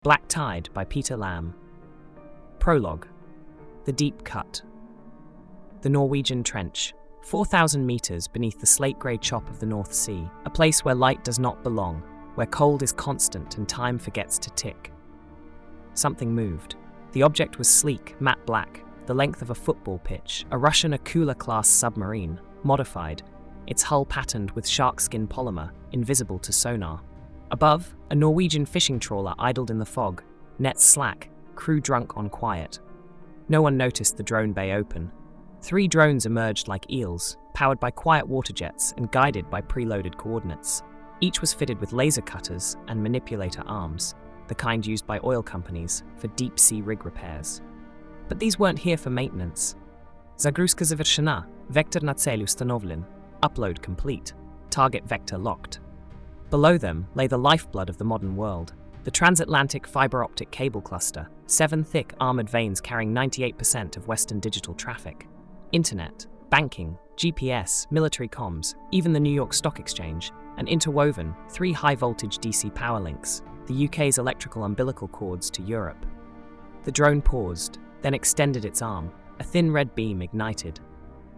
Black Tide by Peter Lamb. Prologue. The Deep Cut. The Norwegian Trench. 4,000 meters beneath the slate-grey chop of the North Sea, a place where light does not belong, where cold is constant and time forgets to tick. Something moved. The object was sleek, matte black, the length of a football pitch, a Russian Akula-class submarine, modified, its hull patterned with sharkskin polymer, invisible to sonar. Above, a Norwegian fishing trawler idled in the fog, nets slack, crew drunk on quiet. No one noticed the drone bay open. 3 drones emerged like eels, powered by quiet water jets and guided by preloaded coordinates. Each was fitted with laser cutters and manipulator arms, the kind used by oil companies for deep-sea rig repairs. But these weren't here for maintenance. Zagruska zavrshena, vector na cel ustanovlen, upload complete, target vector locked. Below them lay the lifeblood of the modern world, the transatlantic fiber optic cable cluster, 7 thick armored veins carrying 98% of Western digital traffic. Internet, banking, GPS, military comms, even the New York Stock Exchange, and interwoven 3 high-voltage DC power links, the UK's electrical umbilical cords to Europe. The drone paused, then extended its arm. A thin red beam ignited.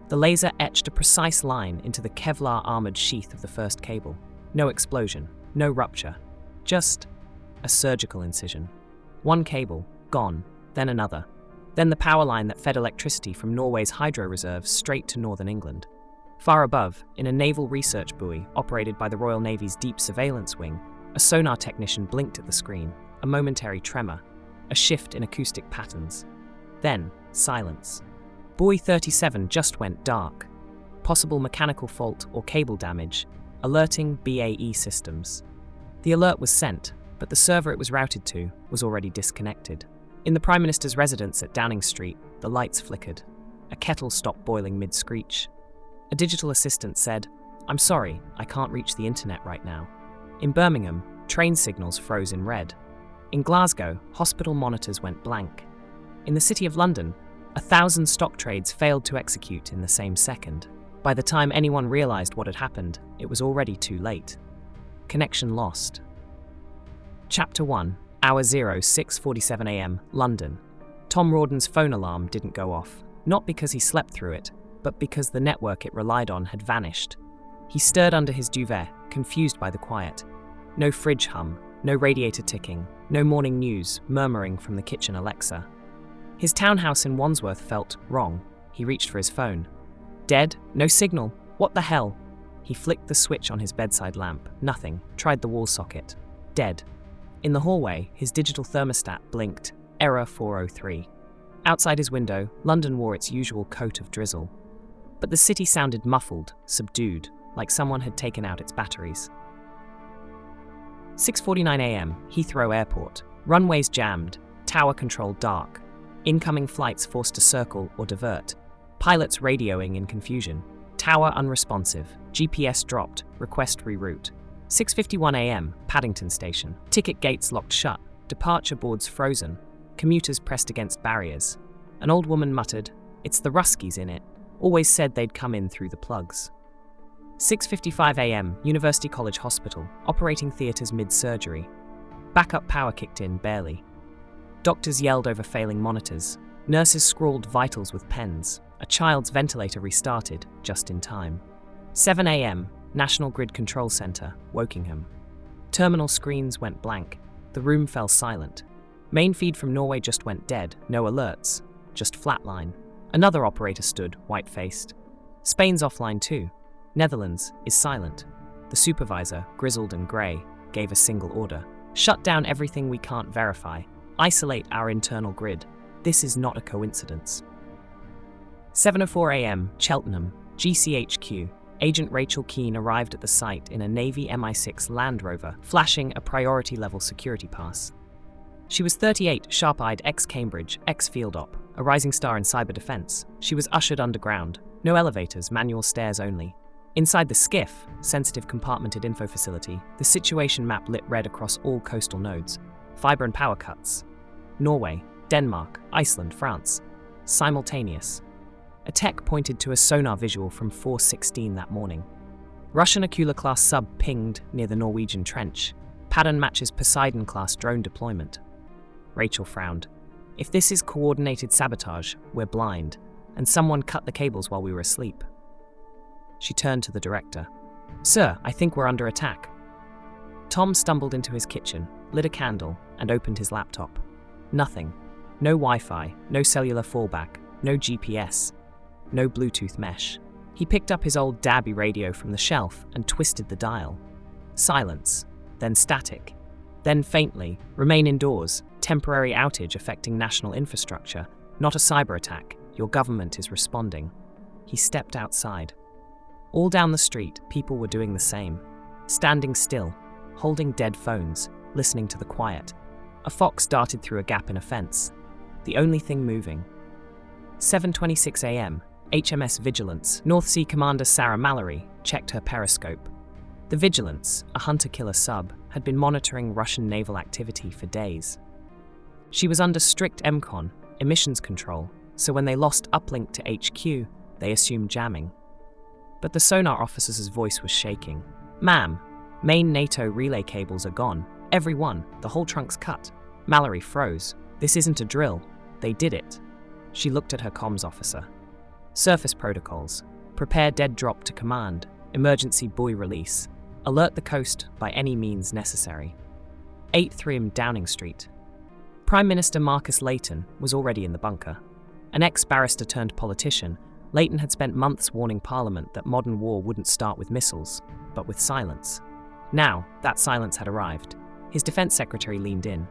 The laser etched a precise line into the Kevlar-armored sheath of the first cable. No explosion, no rupture, just a surgical incision. 1 cable, gone, then another. Then the power line that fed electricity from Norway's hydro reserves straight to northern England. Far above, in a naval research buoy operated by the Royal Navy's Deep Surveillance Wing, a sonar technician blinked at the screen, a momentary tremor, a shift in acoustic patterns. Then, silence. Buoy 37 just went dark. Possible mechanical fault or cable damage, alerting BAE systems. The alert was sent, but the server it was routed to was already disconnected. In the Prime Minister's residence at Downing Street, the lights flickered. A kettle stopped boiling mid-screech. A digital assistant said, "I'm sorry, I can't reach the internet right now." In Birmingham, train signals froze in red. In Glasgow, hospital monitors went blank. In the City of London, 1,000 stock trades failed to execute in the same second. By the time anyone realized what had happened, it was already too late. Connection lost. Chapter 1, Hour 0, 6:47 a.m., London. Tom Rawdon's phone alarm didn't go off, not because he slept through it, but because the network it relied on had vanished. He stirred under his duvet, confused by the quiet. No fridge hum, no radiator ticking, no morning news murmuring from the kitchen Alexa. His townhouse in Wandsworth felt wrong. He reached for his phone. Dead? No signal? What the hell? He flicked the switch on his bedside lamp. Nothing. Tried the wall socket. Dead. In the hallway, his digital thermostat blinked. Error 403. Outside his window, London wore its usual coat of drizzle. But the city sounded muffled, subdued, like someone had taken out its batteries. 6:49 a.m., Heathrow Airport. Runways jammed. Tower control dark. Incoming flights forced to circle or divert. Pilots radioing in confusion. Tower unresponsive. GPS dropped. Request reroute. 6:51 a.m., Paddington Station. Ticket gates locked shut. Departure boards frozen. Commuters pressed against barriers. An old woman muttered, "It's the Ruskies in it. Always said they'd come in through the plugs." 6:55 a.m., University College Hospital. Operating theatres mid-surgery. Backup power kicked in barely. Doctors yelled over failing monitors. Nurses scrawled vitals with pens. A child's ventilator restarted, just in time. 7 a.m., National Grid Control Centre, Wokingham. Terminal screens went blank. The room fell silent. Main feed from Norway just went dead, no alerts, just flatline. Another operator stood, white-faced. Spain's offline too. Netherlands is silent. The supervisor, grizzled and grey, gave a single order. Shut down everything we can't verify. Isolate our internal grid. This is not a coincidence. 7:04 a.m., Cheltenham, GCHQ. Agent Rachel Keane arrived at the site in a Navy Mi-6 Land Rover, flashing a priority-level security pass. She was 38, sharp-eyed, ex-Cambridge, ex-Field Op, a rising star in cyber defense. She was ushered underground. No elevators, manual stairs only. Inside the skiff, sensitive compartmented info facility, the situation map lit red across all coastal nodes. Fiber and power cuts. Norway, Denmark, Iceland, France. Simultaneous. A tech pointed to a sonar visual from 4:16 that morning. Russian Akula-class sub pinged near the Norwegian Trench. Pattern matches Poseidon-class drone deployment. Rachel frowned. If this is coordinated sabotage, we're blind, and someone cut the cables while we were asleep. She turned to the director. Sir, I think we're under attack. Tom stumbled into his kitchen, lit a candle, and opened his laptop. Nothing. No Wi-Fi, no cellular fallback, no GPS, no Bluetooth mesh. He picked up his old dabby radio from the shelf and twisted the dial. Silence, then static, then faintly, remain indoors, temporary outage affecting national infrastructure, not a cyber attack, your government is responding. He stepped outside. All down the street, people were doing the same, standing still, holding dead phones, listening to the quiet. A fox darted through a gap in a fence, the only thing moving. 7:26 a.m., HMS Vigilance, North Sea Commander Sarah Mallory, checked her periscope. The Vigilance, a hunter-killer sub, had been monitoring Russian naval activity for days. She was under strict MCON, emissions control, so when they lost uplink to HQ, they assumed jamming. But the sonar officer's voice was shaking. Ma'am, main NATO relay cables are gone. Every one, the whole trunk's cut. Mallory froze. This isn't a drill. They did it. She looked at her comms officer. Surface protocols. Prepare dead drop to command. Emergency buoy release. Alert the coast by any means necessary. 8 Downing Street. Prime Minister Marcus Layton was already in the bunker. An ex-barrister turned politician, Layton had spent months warning Parliament that modern war wouldn't start with missiles, but with silence. Now, that silence had arrived. His defense secretary leaned in.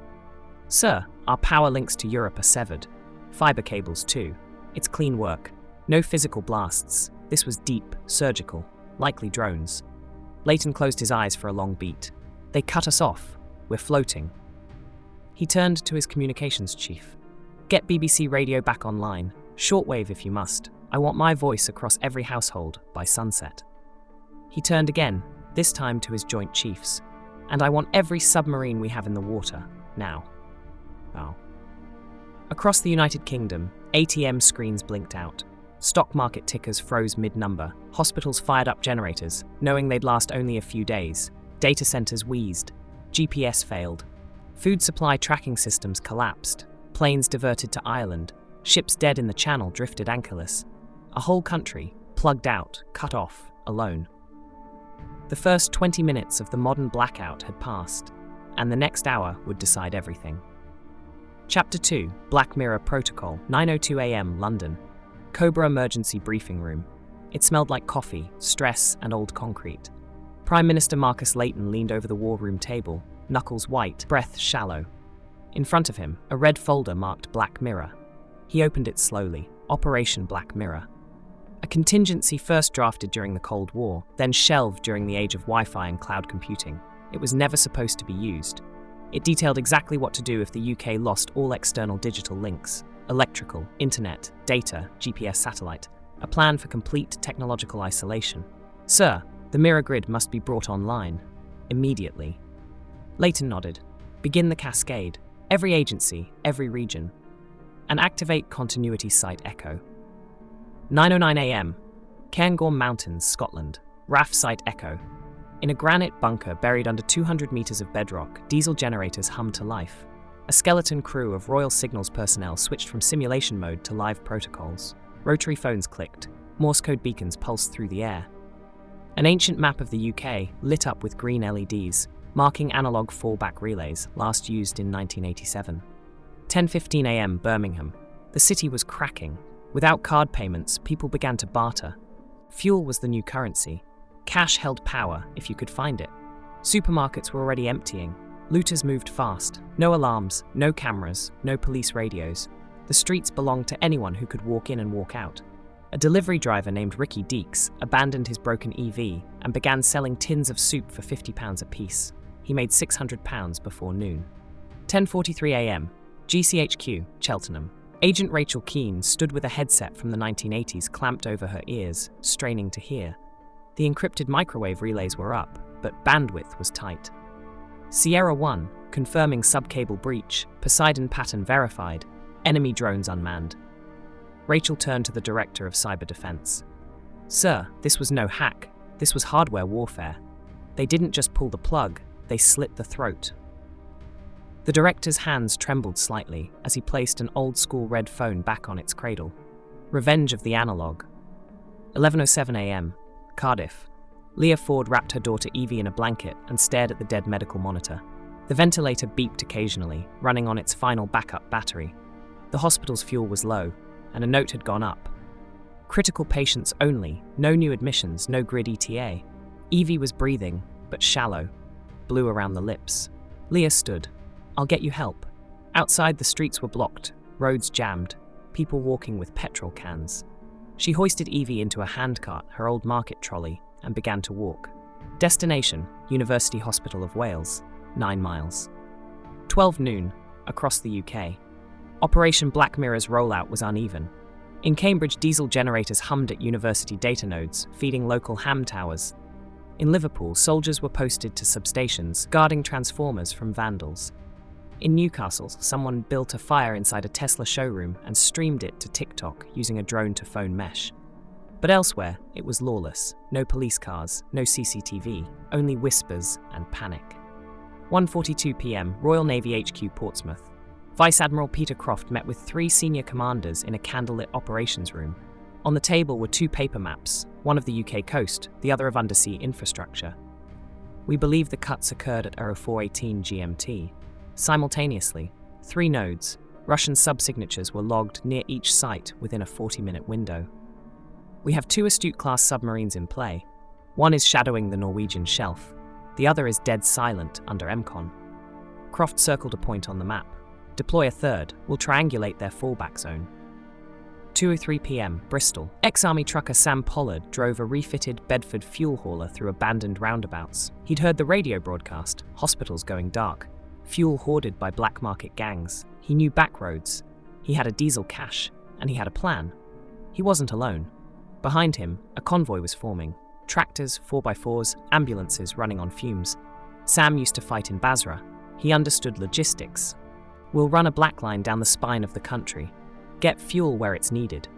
Sir, our power links to Europe are severed. Fiber cables too. It's clean work. No physical blasts. This was deep, surgical, likely drones. Layton closed his eyes for a long beat. They cut us off. We're floating. He turned to his communications chief. Get BBC radio back online. Shortwave if you must. I want my voice across every household by sunset. He turned again, this time to his joint chiefs. And I want every submarine we have in the water, now. Oh. Across the United Kingdom, ATM screens blinked out. Stock market tickers froze mid-number. Hospitals fired up generators, knowing they'd last only a few days. Data centers wheezed. GPS failed. Food supply tracking systems collapsed. Planes diverted to Ireland. Ships dead in the channel drifted anchorless. A whole country, plugged out, cut off, alone. The first 20 minutes of the modern blackout had passed, and the next hour would decide everything. Chapter 2, Black Mirror Protocol, 9:02 a.m. London. Cobra Emergency Briefing Room. It smelled like coffee, stress, and old concrete. Prime Minister Marcus Layton leaned over the war room table, knuckles white, breath shallow. In front of him, a red folder marked Black Mirror. He opened it slowly. Operation Black Mirror. A contingency first drafted during the Cold War, then shelved during the age of Wi-Fi and cloud computing. It was never supposed to be used. It detailed exactly what to do if the UK lost all external digital links. Electrical, internet, data, GPS satellite. A plan for complete technological isolation. Sir, the mirror grid must be brought online. Immediately. Layton nodded. Begin the cascade. Every agency, every region. And activate continuity site echo. 9:09 a.m. Cairngorm Mountains, Scotland. RAF site echo. In a granite bunker buried under 200 meters of bedrock, diesel generators hummed to life. A skeleton crew of Royal Signals personnel switched from simulation mode to live protocols. Rotary phones clicked. Morse code beacons pulsed through the air. An ancient map of the UK lit up with green LEDs, marking analog fallback relays, last used in 1987. 10:15 a.m. Birmingham. The city was cracking. Without card payments, people began to barter. Fuel was the new currency. Cash held power if you could find it. Supermarkets were already emptying. Looters moved fast. No alarms, no cameras, no police radios. The streets belonged to anyone who could walk in and walk out. A delivery driver named Ricky Deeks abandoned his broken EV and began selling tins of soup for £50 apiece. He made £600 before noon. 10:43 a.m. GCHQ, Cheltenham. Agent Rachel Keane stood with a headset from the 1980s clamped over her ears, straining to hear. The encrypted microwave relays were up, but bandwidth was tight. Sierra 1, confirming subcable breach, Poseidon pattern verified, enemy drones unmanned. Rachel turned to the director of cyber defense. Sir, this was no hack. This was hardware warfare. They didn't just pull the plug, they slit the throat. The director's hands trembled slightly as he placed an old-school red phone back on its cradle. Revenge of the analog. 11:07 a.m. Cardiff. Leah Ford wrapped her daughter Evie in a blanket and stared at the dead medical monitor. The ventilator beeped occasionally, running on its final backup battery. The hospital's fuel was low, and a note had gone up. Critical patients only, no new admissions, no grid ETA. Evie was breathing, but shallow, blue around the lips. Leah stood. I'll get you help. Outside, the streets were blocked, roads jammed, people walking with petrol cans. She hoisted Evie into a handcart, her old market trolley, and began to walk. Destination, University Hospital of Wales, 9 miles. 12 noon, across the UK. Operation Black Mirror's rollout was uneven. In Cambridge, diesel generators hummed at university data nodes, feeding local ham towers. In Liverpool, soldiers were posted to substations, guarding transformers from vandals. In Newcastle, someone built a fire inside a Tesla showroom and streamed it to TikTok using a drone-to-phone mesh. But elsewhere, it was lawless. No police cars, no CCTV, only whispers and panic. 1:42 p.m, Royal Navy HQ Portsmouth. Vice Admiral Peter Croft met with 3 senior commanders in a candlelit operations room. On the table were 2 paper maps, one of the UK coast, the other of undersea infrastructure. We believe the cuts occurred at 04:18 GMT. Simultaneously, 3 nodes, Russian subsignatures were logged near each site within a 40-minute window. We have 2 Astute-class submarines in play. One is shadowing the Norwegian shelf. The other is dead silent under MCON. Croft circled a point on the map. Deploy a third. We'll triangulate their fallback zone. 2:03 p.m, Bristol. Ex-Army trucker Sam Pollard drove a refitted Bedford fuel hauler through abandoned roundabouts. He'd heard the radio broadcast, hospitals going dark, fuel hoarded by black market gangs. He knew back roads. He had a diesel cache, and he had a plan. He wasn't alone. Behind him, a convoy was forming. Tractors, 4x4s, ambulances running on fumes. Sam used to fight in Basra. He understood logistics. We'll run a black line down the spine of the country. Get fuel where it's needed.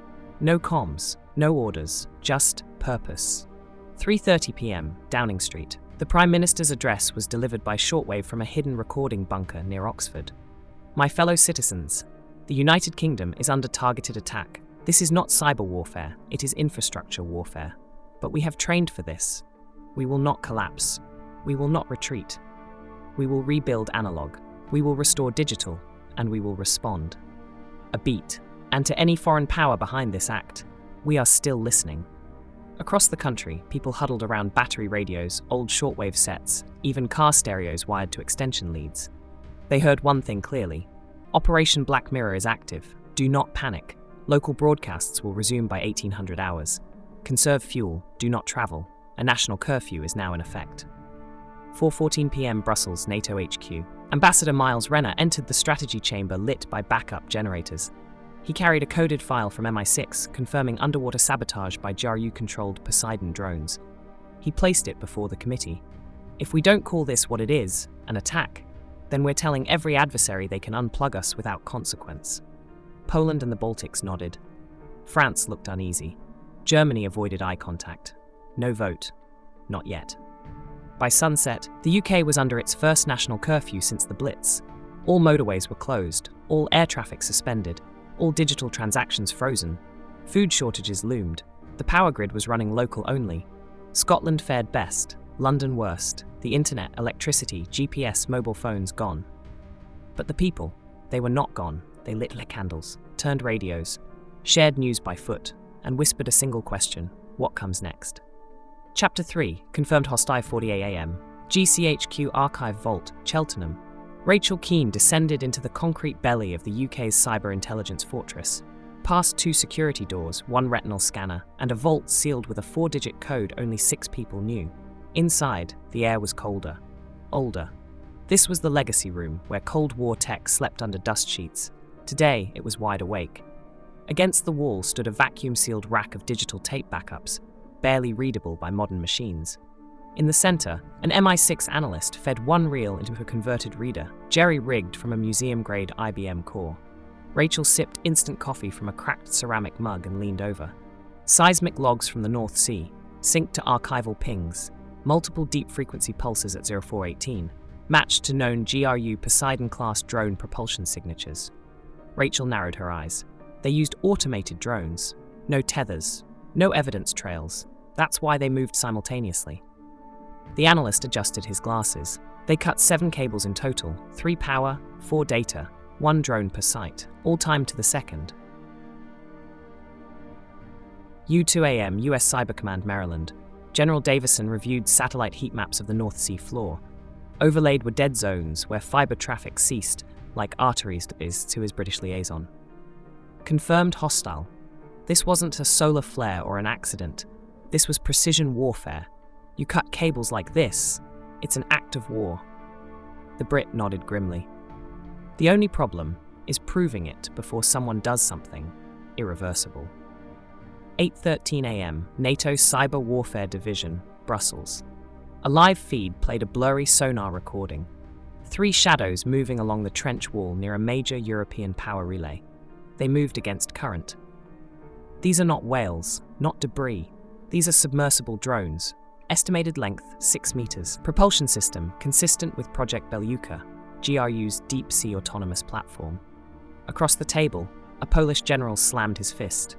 No comms, no orders, just purpose. 3:30 p.m, Downing Street. The Prime Minister's address was delivered by shortwave from a hidden recording bunker near Oxford. My fellow citizens, the United Kingdom is under targeted attack. This is not cyber warfare, it is infrastructure warfare. But we have trained for this. We will not collapse. We will not retreat. We will rebuild analog. We will restore digital, and we will respond. A beat. And to any foreign power behind this act, we are still listening. Across the country, people huddled around battery radios, old shortwave sets, even car stereos wired to extension leads. They heard one thing clearly. Operation Black Mirror is active. Do not panic. Local broadcasts will resume by 1800 hours. Conserve fuel. Do not travel. A national curfew is now in effect. 4:14 p.m. Brussels, NATO HQ. Ambassador Miles Renner entered the strategy chamber lit by backup generators. He carried a coded file from MI6 confirming underwater sabotage by GRU-controlled Poseidon drones. He placed it before the committee. If we don't call this what it is, an attack, then we're telling every adversary they can unplug us without consequence. Poland and the Baltics nodded. France looked uneasy. Germany avoided eye contact. No vote. Not yet. By sunset, the UK was under its first national curfew since the Blitz. All motorways were closed, all air traffic suspended, all digital transactions frozen. Food shortages loomed. The power grid was running local only. Scotland fared best, London worst, the internet, electricity, GPS, mobile phones gone. But the people, they were not gone. They lit their candles, turned radios, shared news by foot, and whispered a single question: what comes next? Chapter 3, confirmed hostile 48 a.m. GCHQ Archive Vault, Cheltenham. Rachel Keane descended into the concrete belly of the UK's cyber intelligence fortress, past 2 security doors, 1 retinal scanner, and a vault sealed with a 4-digit code only 6 people knew. Inside, the air was colder, older. This was the legacy room where Cold War tech slept under dust sheets. Today, it was wide awake. Against the wall stood a vacuum-sealed rack of digital tape backups, barely readable by modern machines. In the center, an MI6 analyst fed 1 reel into a converted reader, jerry-rigged from a museum-grade IBM core. Rachel sipped instant coffee from a cracked ceramic mug and leaned over. Seismic logs from the North Sea, synced to archival pings, multiple deep-frequency pulses at 0418, matched to known GRU Poseidon-class drone propulsion signatures. Rachel narrowed her eyes. They used automated drones. No tethers, no evidence trails. That's why they moved simultaneously. The analyst adjusted his glasses. They cut 7 cables in total, 3 power, 4 data, 1 drone per site, all timed to the second. U2 AM, US Cyber Command, Maryland. General Davison reviewed satellite heat maps of the North Sea floor. Overlaid were dead zones where fiber traffic ceased, like arteries is to his British liaison. Confirmed hostile. This wasn't a solar flare or an accident. This was precision warfare. You cut cables like this, it's an act of war. The Brit nodded grimly. The only problem is proving it before someone does something irreversible. 8:13 AM, NATO Cyber Warfare Division, Brussels. A live feed played a blurry sonar recording. 3 shadows moving along the trench wall near a major European power relay. They moved against current. These are not whales, not debris. These are submersible drones. Estimated length 6 meters. Propulsion system consistent with Project Belluca, GRU's deep-sea autonomous platform. Across the table, a Polish general slammed his fist.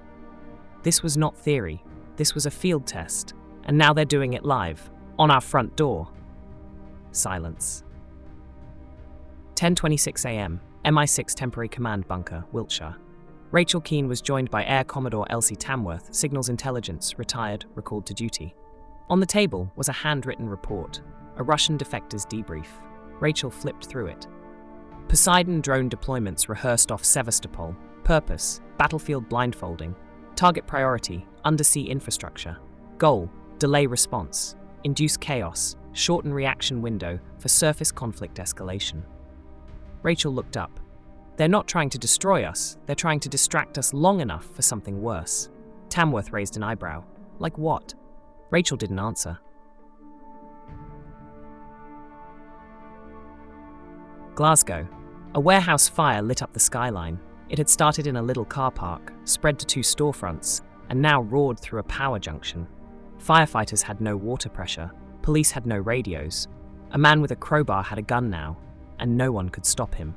This was not theory. This was a field test. And now they're doing it live, on our front door. Silence. 10:26 AM, MI6 Temporary Command Bunker, Wiltshire. Rachel Keane was joined by Air Commodore Elsie Tamworth, Signals Intelligence, retired, recalled to duty. On the table was a handwritten report, a Russian defector's debrief. Rachel flipped through it. Poseidon drone deployments rehearsed off Sevastopol. Purpose, battlefield blindfolding. Target priority, undersea infrastructure. Goal, delay response. Induce chaos, shorten reaction window for surface conflict escalation. Rachel looked up. They're not trying to destroy us, they're trying to distract us long enough for something worse. Tamworth raised an eyebrow. Like what? Rachel didn't answer. Glasgow. A warehouse fire lit up the skyline. It had started in a little car park, spread to 2 storefronts, and now roared through a power junction. Firefighters had no water pressure, police had no radios. A man with a crowbar had a gun now, and no one could stop him.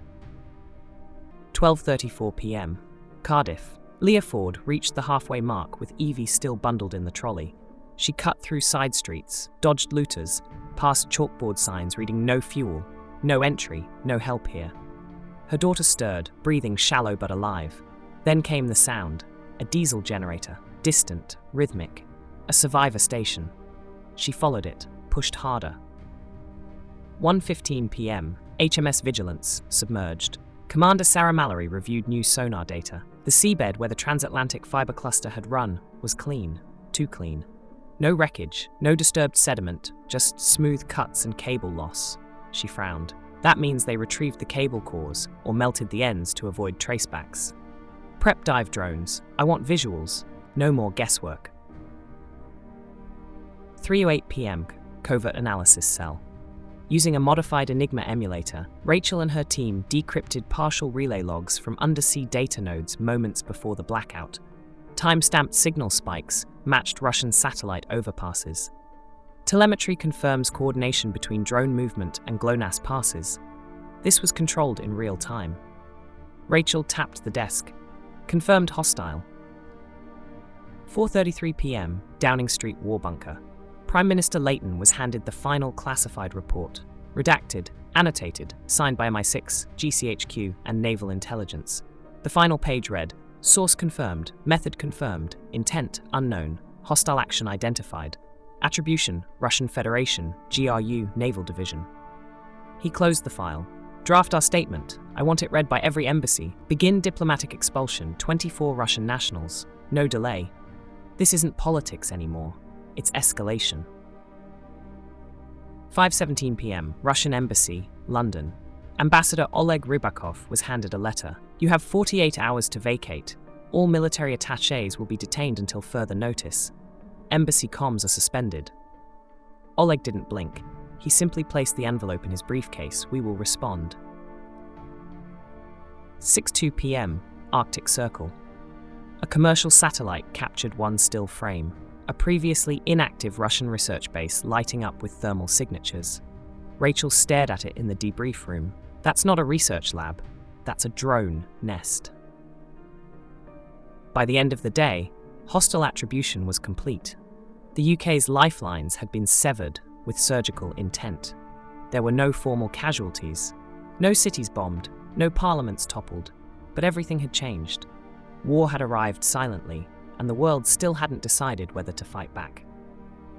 12:34 PM. Cardiff. Leah Ford reached the halfway mark with Evie still bundled in the trolley. She cut through side streets, dodged looters, past chalkboard signs reading no fuel, no entry, no help here. Her daughter stirred, breathing shallow but alive. Then came the sound, a diesel generator, distant, rhythmic, a survivor station. She followed it, pushed harder. 1:15 PM, HMS Vigilance, submerged. Commander Sarah Mallory reviewed new sonar data. The seabed where the transatlantic fiber cluster had run was clean, too clean. No wreckage, no disturbed sediment, just smooth cuts and cable loss. She frowned. That means they retrieved the cable cores or melted the ends to avoid tracebacks. Prep dive drones. I want visuals, no more guesswork. 3:08 PM, Covert Analysis Cell. Using a modified Enigma emulator, Rachel and her team decrypted partial relay logs from undersea data nodes moments before the blackout. Time-stamped signal spikes matched Russian satellite overpasses. Telemetry confirms coordination between drone movement and GLONASS passes. This was controlled in real time. Rachel tapped the desk. Confirmed hostile. 4:33 PM, Downing Street War Bunker. Prime Minister Leighton was handed the final classified report. Redacted, annotated, signed by MI6, GCHQ, and Naval Intelligence. The final page read, source confirmed, method confirmed, intent unknown, hostile action identified. Attribution, Russian Federation, GRU, Naval Division. He closed the file. Draft our statement. I want it read by every embassy. Begin diplomatic expulsion, 24 Russian nationals. No delay. This isn't politics anymore. It's escalation. 5:17 PM, Russian Embassy, London. Ambassador Oleg Rybakov was handed a letter. You have 48 hours to vacate. All military attachés will be detained until further notice. Embassy comms are suspended. Oleg didn't blink. He simply placed the envelope in his briefcase. We will respond. 6:02 PM, Arctic Circle. A commercial satellite captured one still frame. A previously inactive Russian research base lighting up with thermal signatures. Rachel stared at it in the debrief room. That's not a research lab. That's a drone nest. By the end of the day, hostile attribution was complete. The UK's lifelines had been severed with surgical intent. There were no formal casualties, no cities bombed, no parliaments toppled, but everything had changed. War had arrived silently, and the world still hadn't decided whether to fight back.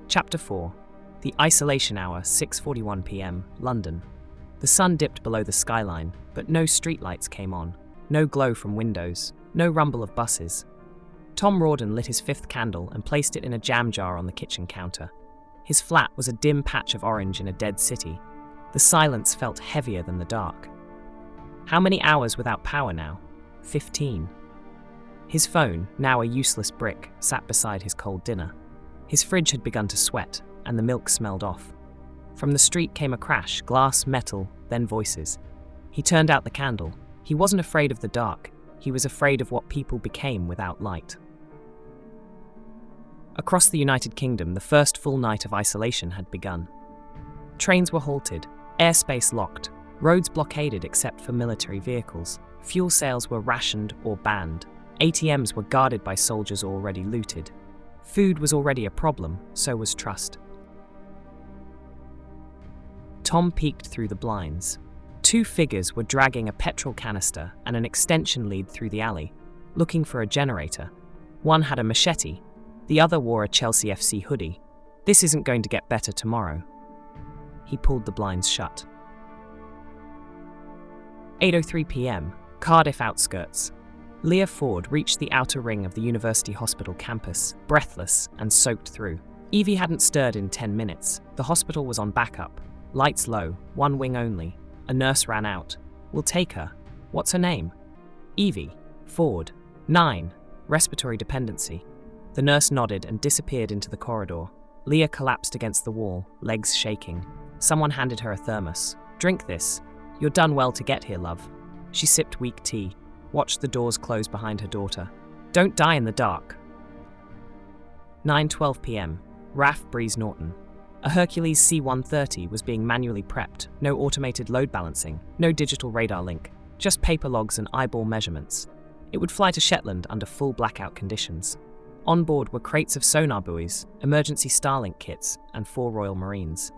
Chapter 4. The Isolation Hour, 6:41 p.m, London. The sun dipped below the skyline, but no streetlights came on, no glow from windows, no rumble of buses. Tom Rawdon lit his fifth candle and placed it in a jam jar on the kitchen counter. His flat was a dim patch of orange in a dead city. The silence felt heavier than the dark. How many hours without power now? 15. His phone, now a useless brick, sat beside his cold dinner. His fridge had begun to sweat, and the milk smelled off. From the street came a crash, glass, metal, then voices. He turned out the candle. He wasn't afraid of the dark. He was afraid of what people became without light. Across the United Kingdom, the first full night of isolation had begun. Trains were halted, airspace locked, roads blockaded except for military vehicles, fuel sales were rationed or banned, ATMs were guarded by soldiers already looted. Food was already a problem, so was trust. Tom peeked through the blinds. Two figures were dragging a petrol canister and an extension lead through the alley, looking for a generator. One had a machete, the other wore a Chelsea FC hoodie. This isn't going to get better tomorrow. He pulled the blinds shut. 8:03 p.m, Cardiff outskirts. Leah Ford reached the outer ring of the university hospital campus, breathless and soaked through. Evie hadn't stirred in 10 minutes. The hospital was on backup. Lights low, one wing only. A nurse ran out. We'll take her. What's her name? Evie. Ford. 9. Respiratory dependency. The nurse nodded and disappeared into the corridor. Leah collapsed against the wall, legs shaking. Someone handed her a thermos. Drink this. You're done well to get here, love. She sipped weak tea, watched the doors close behind her daughter. Don't die in the dark. 9:12 p.m. RAF Breeze Norton. A Hercules C-130 was being manually prepped, no automated load balancing, no digital radar link, just paper logs and eyeball measurements. It would fly to Shetland under full blackout conditions. On board were crates of sonar buoys, emergency Starlink kits, and 4 Royal Marines.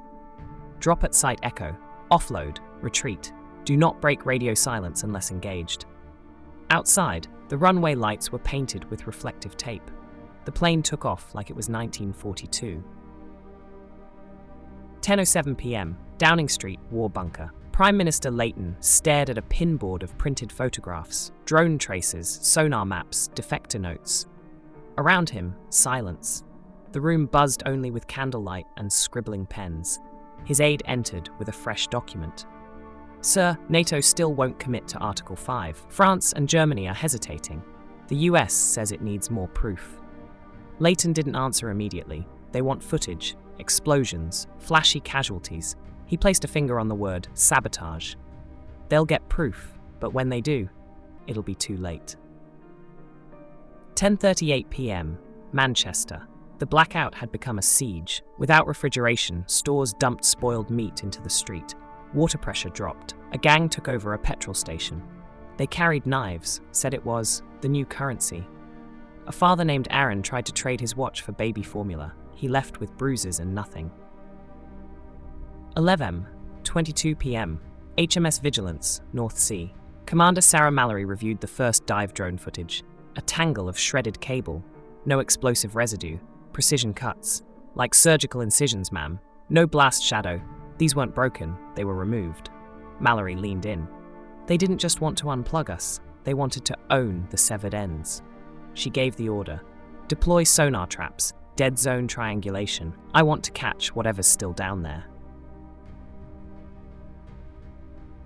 Drop at site echo. Offload. Retreat. Do not break radio silence unless engaged. Outside, the runway lights were painted with reflective tape. The plane took off like it was 1942. 10:07 p.m, Downing Street, War Bunker. Prime Minister Leighton stared at a pinboard of printed photographs, drone traces, sonar maps, defector notes. Around him, silence. The room buzzed only with candlelight and scribbling pens. His aide entered with a fresh document. Sir, NATO still won't commit to Article 5. France and Germany are hesitating. The US says it needs more proof. Leighton didn't answer immediately. They want footage, explosions, flashy casualties. He placed a finger on the word sabotage. They'll get proof, but when they do, it'll be too late. 10:38 p.m, Manchester. The blackout had become a siege. Without refrigeration, stores dumped spoiled meat into the street. Water pressure dropped. A gang took over a petrol station. They carried knives, said it was the new currency. A father named Aaron tried to trade his watch for baby formula. He left with bruises and nothing. 11:22 p.m, HMS Vigilance, North Sea. Commander Sarah Mallory reviewed the first dive drone footage. A tangle of shredded cable. No explosive residue. Precision cuts. Like surgical incisions, ma'am. No blast shadow. These weren't broken, they were removed. Mallory leaned in. They didn't just want to unplug us, they wanted to own the severed ends. She gave the order. Deploy sonar traps, dead zone triangulation. I want to catch whatever's still down there.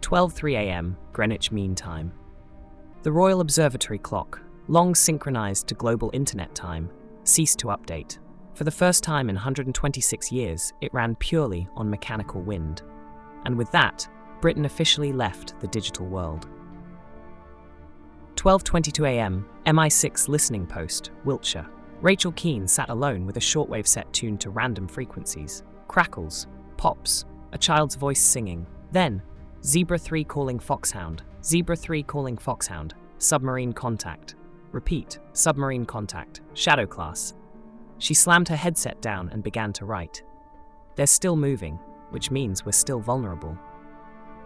12:03 a.m, Greenwich Mean Time. The Royal Observatory clock, long synchronized to global internet time, ceased to update. For the first time in 126 years, it ran purely on mechanical wind. And with that, Britain officially left the digital world. 12:22 a.m, MI6 listening post, Wiltshire. Rachel Keane sat alone with a shortwave set tuned to random frequencies. Crackles, pops, a child's voice singing. Then, Zebra 3 calling Foxhound, Zebra 3 calling Foxhound, submarine contact. Repeat, submarine contact, shadow class. She slammed her headset down and began to write. They're still moving, which means we're still vulnerable.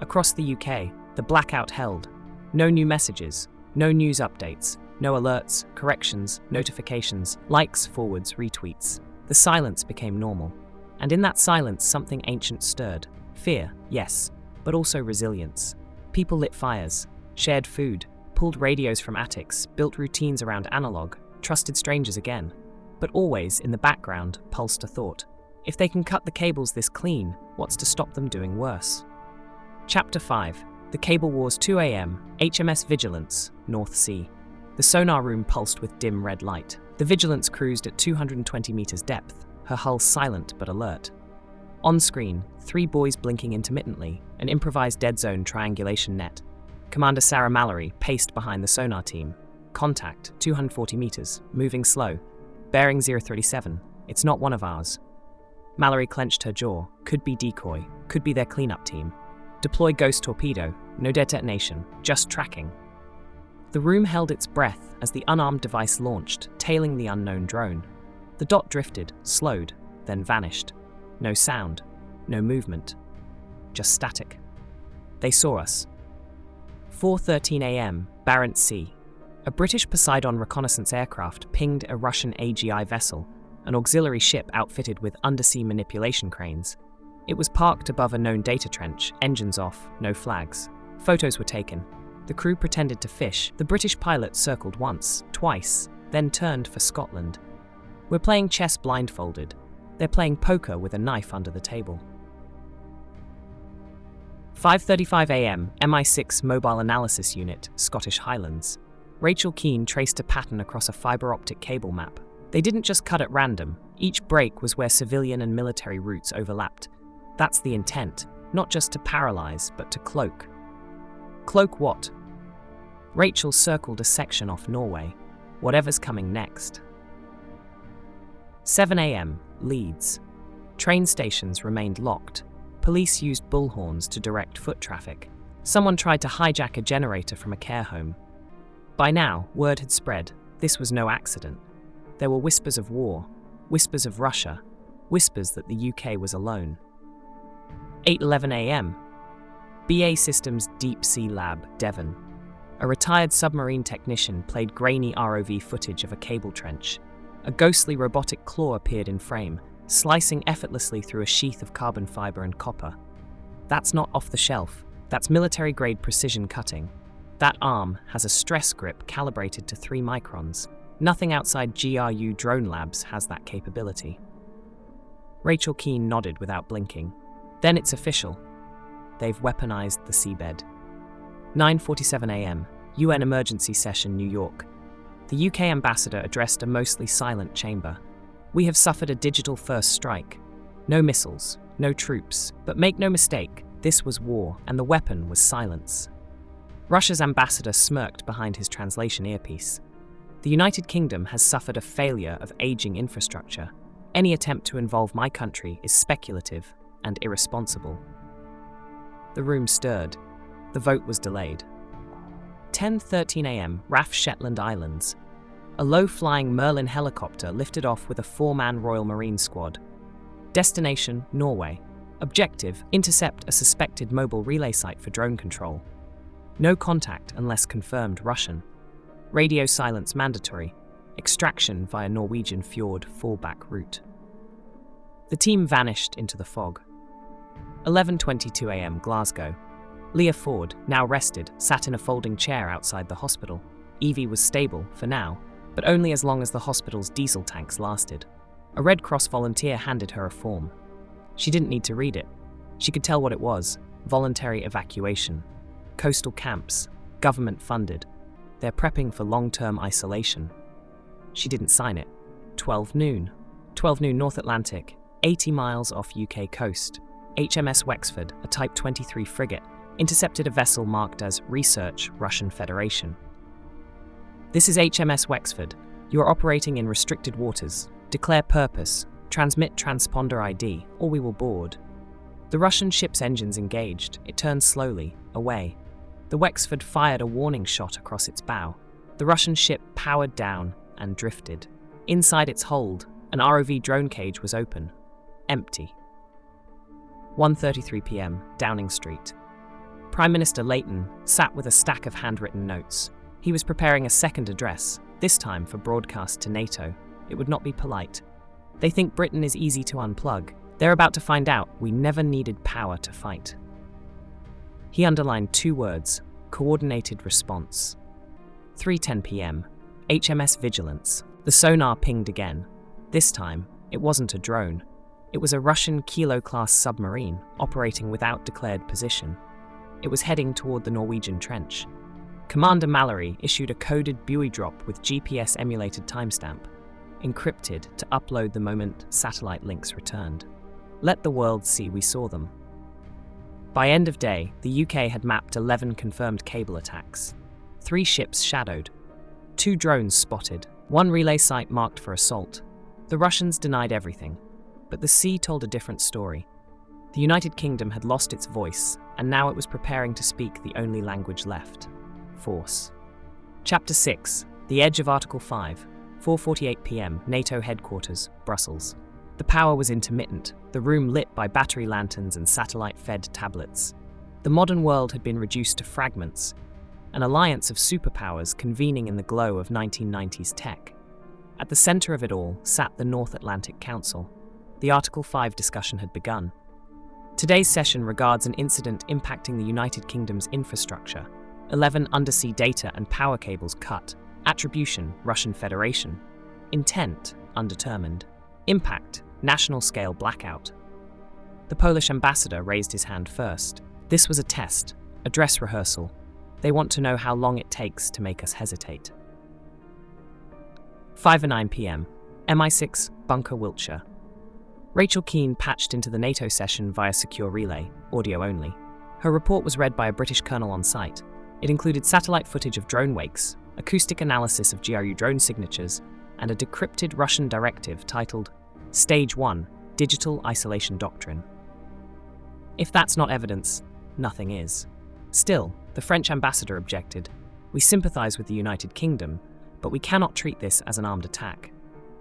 Across the UK, the blackout held. No new messages, no news updates, no alerts, corrections, notifications, likes, forwards, retweets. The silence became normal. And in that silence, something ancient stirred. Fear, yes, but also resilience. People lit fires, shared food, pulled radios from attics, built routines around analog, trusted strangers again. But always, in the background, pulsed a thought. If they can cut the cables this clean, what's to stop them doing worse? Chapter 5. The Cable Wars. 2 a.m. HMS Vigilance, North Sea. The sonar room pulsed with dim red light. The Vigilance cruised at 220 meters depth, her hull silent but alert. On screen, 3 buoys blinking intermittently, an improvised dead zone triangulation net. Commander Sarah Mallory paced behind the sonar team. Contact, 240 meters, moving slow. Bearing 037, it's not one of ours. Mallory clenched her jaw. Could be decoy, could be their cleanup team. Deploy ghost torpedo, no detonation, just tracking. The room held its breath as the unarmed device launched, tailing the unknown drone. The dot drifted, slowed, then vanished. No sound, no movement, just static. They saw us. 4:13 a.m., Barents Sea. A British Poseidon reconnaissance aircraft pinged a Russian AGI vessel, an auxiliary ship outfitted with undersea manipulation cranes. It was parked above a known data trench, engines off, no flags. Photos were taken. The crew pretended to fish. The British pilot circled once, twice, then turned for Scotland. We're playing chess blindfolded. They're playing poker with a knife under the table. 5:35 a.m., MI6 Mobile Analysis Unit, Scottish Highlands. Rachel Keane traced a pattern across a fiber optic cable map. They didn't just cut at random. Each break was where civilian and military routes overlapped. That's the intent, not just to paralyze, but to cloak. Cloak what? Rachel circled a section off Norway. Whatever's coming next. 7 a.m., Leeds. Train stations remained locked. Police used bullhorns to direct foot traffic. Someone tried to hijack a generator from a care home. By now, word had spread. This was no accident. There were whispers of war, whispers of Russia, whispers that the UK was alone. 8:11 a.m. BA Systems Deep Sea Lab, Devon. A retired submarine technician played grainy ROV footage of a cable trench. A ghostly robotic claw appeared in frame, slicing effortlessly through a sheath of carbon fiber and copper. That's not off the shelf. That's military-grade precision cutting. That arm has a stress grip calibrated to 3 microns. Nothing outside GRU drone labs has that capability. Rachel Keane nodded without blinking. Then it's official. They've weaponized the seabed. 9:47 a.m., UN Emergency Session, New York. The UK ambassador addressed a mostly silent chamber. We have suffered a digital-first strike. No missiles, no troops, but make no mistake, this was war, and the weapon was silence. Russia's ambassador smirked behind his translation earpiece. The United Kingdom has suffered a failure of aging infrastructure. Any attempt to involve my country is speculative and irresponsible. The room stirred. The vote was delayed. 10:13 a.m., RAF Shetland Islands. A low-flying Merlin helicopter lifted off with a 4-man Royal Marine squad. Destination, Norway. Objective, intercept a suspected mobile relay site for drone control. No contact unless confirmed Russian. Radio silence mandatory. Extraction via Norwegian fjord fallback route. The team vanished into the fog. 11:22 a.m. Glasgow. Leah Ford, now rested, sat in a folding chair outside the hospital. Evie was stable, for now, but only as long as the hospital's diesel tanks lasted. A Red Cross volunteer handed her a form. She didn't need to read it. She could tell what it was: voluntary evacuation. Coastal camps, government-funded. They're prepping for long-term isolation. She didn't sign it. 12 noon. 12 noon North Atlantic, 80 miles off UK coast. HMS Wexford, a Type 23 frigate, intercepted a vessel marked as Research, Russian Federation. This is HMS Wexford. You are operating in restricted waters. Declare purpose. Transmit transponder ID, or we will board. The Russian ship's engines engaged. It turned slowly, away. The Wexford fired a warning shot across its bow. The Russian ship powered down and drifted. Inside its hold, an ROV drone cage was open. Empty. 1:33 p.m., Downing Street. Prime Minister Leighton sat with a stack of handwritten notes. He was preparing a second address, this time for broadcast to NATO. It would not be polite. They think Britain is easy to unplug. They're about to find out we never needed power to fight. He underlined 2 words: coordinated response. 3:10 p.m., HMS Vigilance. The sonar pinged again. This time, it wasn't a drone. It was a Russian Kilo-class submarine operating without declared position. It was heading toward the Norwegian trench. Commander Mallory issued a coded buoy drop with GPS-emulated timestamp, encrypted to upload the moment satellite links returned. Let the world see we saw them. By end of day, the UK had mapped 11 confirmed cable attacks. 3 ships shadowed. 2 drones spotted. 1 relay site marked for assault. The Russians denied everything, but the sea told a different story. The United Kingdom had lost its voice, and now it was preparing to speak the only language left: force. Chapter 6. The Edge of Article 5. 4:48 p.m. NATO headquarters, Brussels. The power was intermittent, the room lit by battery lanterns and satellite-fed tablets. The modern world had been reduced to fragments, an alliance of superpowers convening in the glow of 1990s tech. At the center of it all sat the North Atlantic Council. The Article 5 discussion had begun. Today's session regards an incident impacting the United Kingdom's infrastructure. 11 undersea data and power cables cut. Attribution, Russian Federation. Intent, undetermined. Impact, national-scale blackout. The Polish ambassador raised his hand first. This was a test, a dress rehearsal. They want to know how long it takes to make us hesitate. 5:09 p.m. MI6, Bunker, Wiltshire. Rachel Keane patched into the NATO session via secure relay, audio only. Her report was read by a British colonel on site. It included satellite footage of drone wakes, acoustic analysis of GRU drone signatures, and a decrypted Russian directive titled Stage 1, Digital Isolation Doctrine. If that's not evidence, nothing is. Still, the French ambassador objected. We sympathize with the United Kingdom, but we cannot treat this as an armed attack.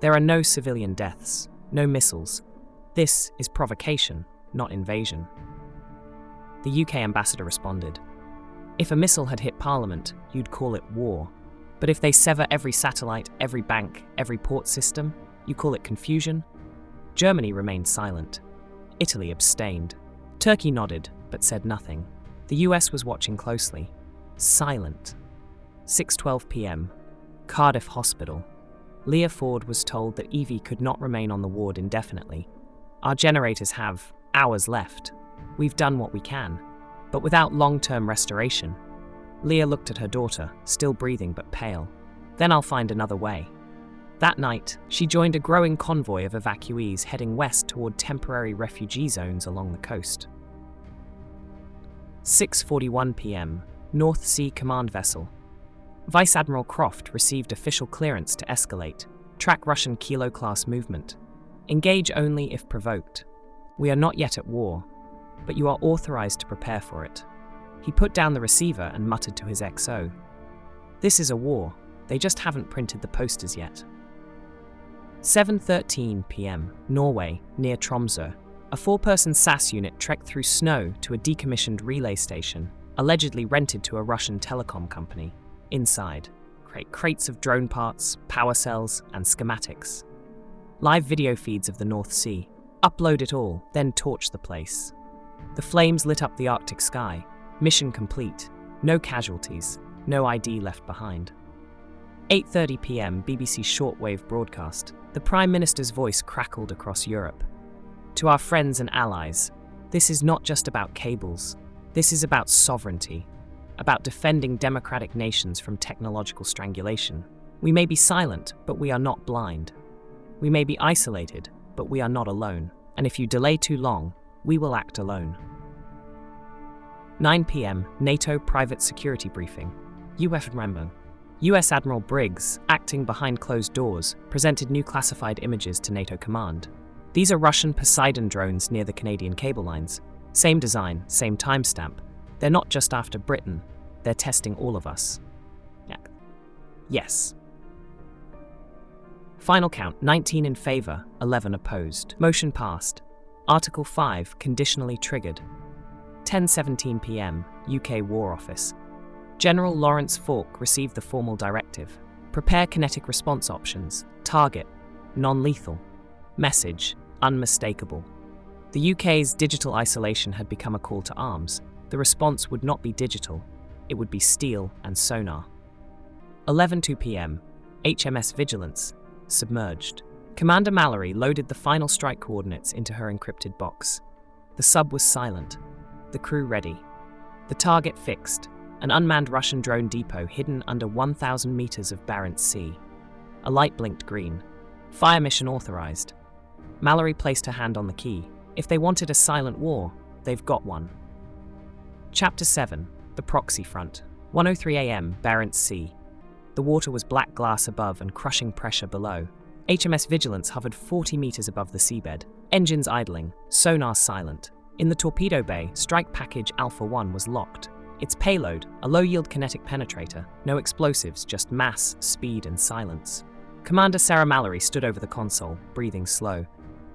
There are no civilian deaths, no missiles. This is provocation, not invasion. The UK ambassador responded. If a missile had hit Parliament, you'd call it war. But if they sever every satellite, every bank, every port system, you call it confusion? Germany remained silent. Italy abstained. Turkey nodded, but said nothing. The US was watching closely. Silent. 6:12 p.m. Cardiff Hospital. Leah Ford was told that Evie could not remain on the ward indefinitely. Our generators have hours left. We've done what we can, but without long-term restoration. Leah looked at her daughter, still breathing but pale. Then I'll find another way. That night, she joined a growing convoy of evacuees heading west toward temporary refugee zones along the coast. 6:41 p.m. North Sea Command Vessel. Vice Admiral Croft received official clearance to escalate, track Russian Kilo-class movement. Engage only if provoked. We are not yet at war, but you are authorized to prepare for it. He put down the receiver and muttered to his XO. This is a war. They just haven't printed the posters yet. 7:13 p.m. Norway, near Tromsø. A 4-person SAS unit trekked through snow to a decommissioned relay station, allegedly rented to a Russian telecom company. Inside, crates of drone parts, power cells, and schematics. Live video feeds of the North Sea. Upload it all, then torch the place. The flames lit up the Arctic sky. Mission complete. No casualties. No ID left behind. 8:30 p.m. BBC shortwave broadcast. The Prime Minister's voice crackled across Europe. To our friends and allies, this is not just about cables. This is about sovereignty, about defending democratic nations from technological strangulation. We may be silent, but we are not blind. We may be isolated, but we are not alone. And if you delay too long, we will act alone. 9 p.m. NATO Private Security Briefing. US Admiral Briggs, acting behind closed doors, presented new classified images to NATO Command. These are Russian Poseidon drones near the Canadian cable lines. Same design, same timestamp. They're not just after Britain, they're testing all of us. Yeah. Yes. Final count, 19 in favor, 11 opposed. Motion passed. Article 5 conditionally triggered. 10:17 p.m. UK War Office. General Lawrence Falk received the formal directive. Prepare kinetic response options. Target. Non-lethal. Message. Unmistakable. The UK's digital isolation had become a call to arms. The response would not be digital. It would be steel and sonar. 11:02 p.m. HMS Vigilance. Submerged. Commander Mallory loaded the final strike coordinates into her encrypted box. The sub was silent. The crew ready. The target fixed. An unmanned Russian drone depot hidden under 1,000 meters of Barents Sea. A light blinked green. Fire mission authorized. Mallory placed her hand on the key. If they wanted a silent war, they've got one. Chapter 7. The Proxy Front. 1:03 a.m. Barents Sea. The water was black glass above and crushing pressure below. HMS Vigilance hovered 40 meters above the seabed. Engines idling, sonar silent. In the torpedo bay, strike package Alpha 1 was locked. Its payload, a low-yield kinetic penetrator, no explosives, just mass, speed, and silence. Commander Sarah Mallory stood over the console, breathing slow.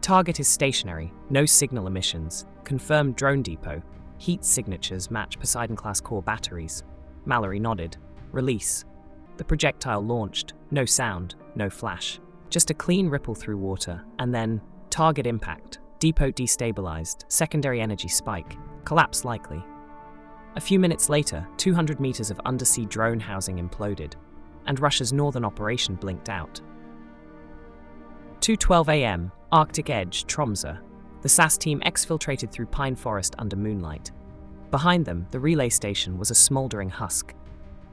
Target is stationary, no signal emissions. Confirmed drone depot. Heat signatures match Poseidon-class core batteries. Mallory nodded. Release. The projectile launched. No sound, no flash. Just a clean ripple through water, and then target impact. Depot destabilized. Secondary energy spike. Collapse likely. A few minutes later, 200 meters of undersea drone housing imploded, and Russia's northern operation blinked out. 2:12 a.m. Arctic Edge, Tromsø. The SAS team exfiltrated through pine forest under moonlight. Behind them, the relay station was a smoldering husk.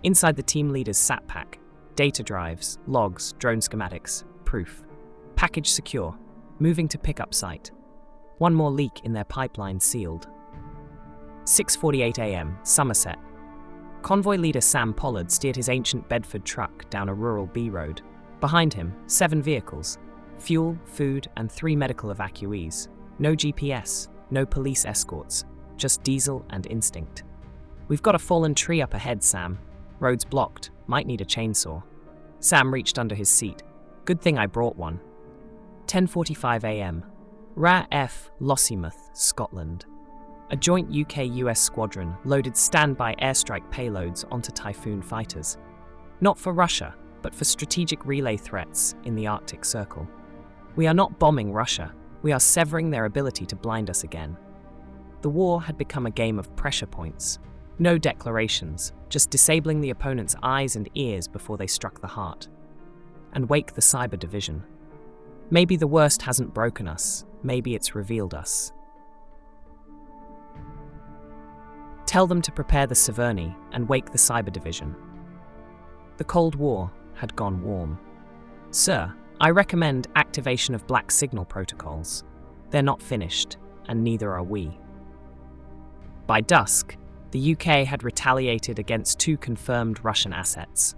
Inside the team leader's SAT pack, data drives, logs, drone schematics, proof. Package secure, moving to pickup site. One more leak in their pipeline sealed. 6:48 a.m. Somerset. Convoy leader Sam Pollard steered his ancient Bedford truck down a rural B road. Behind him, 7 vehicles. Fuel, food, and 3 medical evacuees. No GPS, no police escorts, just diesel and instinct. We've got a fallen tree up ahead, Sam. Road's blocked, might need a chainsaw. Sam reached under his seat. Good thing I brought one. 10:45 a.m. RAF Lossiemouth, Scotland. A joint UK-US squadron loaded standby airstrike payloads onto Typhoon fighters. Not for Russia, but for strategic relay threats in the Arctic Circle. We are not bombing Russia, we are severing their ability to blind us again. The war had become a game of pressure points. No declarations, just disabling the opponent's eyes and ears before they struck the heart. And wake the cyber division. Maybe the worst hasn't broken us, maybe it's revealed us. Tell them to prepare the Severny and wake the cyber division. The Cold War had gone warm. Sir, I recommend activation of black signal protocols. They're not finished, and neither are we. By dusk, the UK had retaliated against 2 confirmed Russian assets.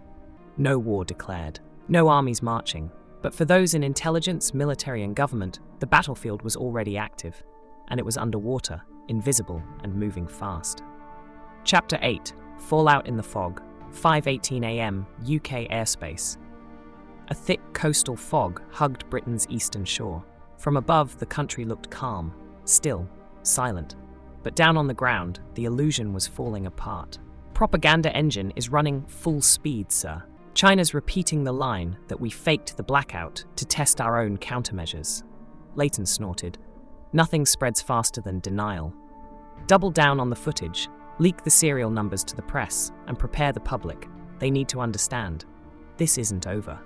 No war declared, no armies marching, but for those in intelligence, military and government, the battlefield was already active, and it was underwater, invisible and moving fast. Chapter 8. Fallout in the Fog. 5:18 a.m. UK airspace. A thick coastal fog hugged Britain's eastern shore. From above, the country looked calm, still, silent. But down on the ground, the illusion was falling apart. Propaganda engine is running full speed, sir. China's repeating the line that we faked the blackout to test our own countermeasures. Leighton snorted. Nothing spreads faster than denial. Double down on the footage, leak the serial numbers to the press, and prepare the public. They need to understand. This isn't over.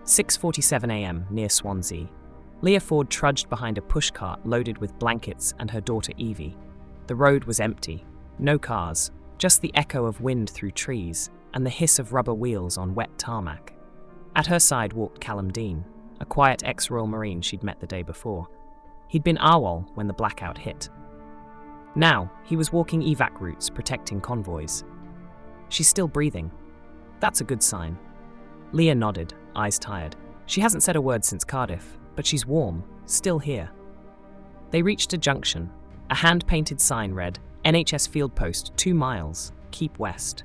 6:47 a.m. near Swansea. Leah Ford trudged behind a pushcart loaded with blankets and her daughter Evie. The road was empty. No cars, just the echo of wind through trees and the hiss of rubber wheels on wet tarmac. At her side walked Callum Dean, a quiet ex-Royal Marine she'd met the day before. He'd been AWOL when the blackout hit. Now, he was walking evac routes protecting convoys. She's still breathing. That's a good sign. Leah nodded, eyes tired. She hasn't said a word since Cardiff, but she's warm, still here. They reached a junction. A hand-painted sign read, NHS Field Post 2 miles, keep west.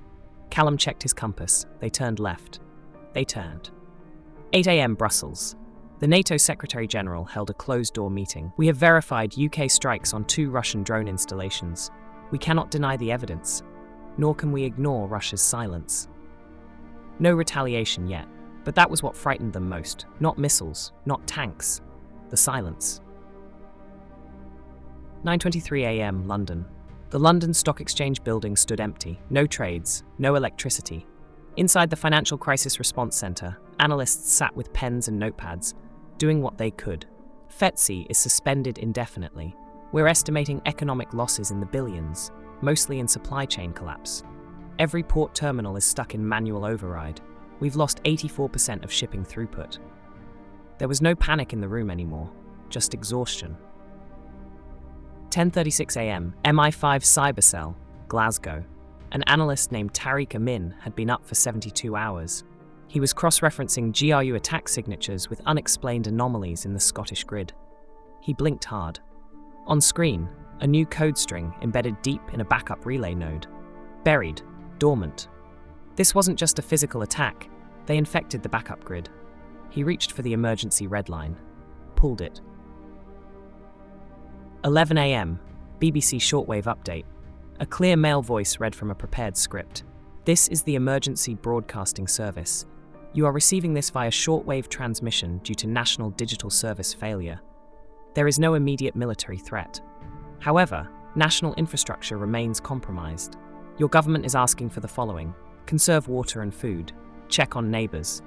Callum checked his compass. They turned left. They turned. 8 a.m. Brussels. The NATO Secretary-General held a closed-door meeting. We have verified UK strikes on 2 Russian drone installations. We cannot deny the evidence, nor can we ignore Russia's silence. No retaliation yet, but that was what frightened them most. Not missiles, not tanks. The silence. 9:23 a.m. London. The London Stock Exchange building stood empty. No trades, no electricity. Inside the Financial Crisis Response Centre, analysts sat with pens and notepads, doing what they could. FTSE is suspended indefinitely. We're estimating economic losses in the billions, mostly in supply chain collapse. Every port terminal is stuck in manual override. We've lost 84% of shipping throughput. There was no panic in the room anymore, just exhaustion. 10:36 a.m. MI5 Cybercell, Glasgow. An analyst named Tariq Amin had been up for 72 hours. He was cross-referencing GRU attack signatures with unexplained anomalies in the Scottish grid. He blinked hard. On screen, a new code string embedded deep in a backup relay node. Buried, dormant. This wasn't just a physical attack. They infected the backup grid. He reached for the emergency red line. Pulled it. 11 a.m. BBC shortwave update. A clear male voice read from a prepared script. This is the emergency broadcasting service. You are receiving this via shortwave transmission due to national digital service failure. There is no immediate military threat. However, national infrastructure remains compromised. Your government is asking for the following: conserve water and food, check on neighbours,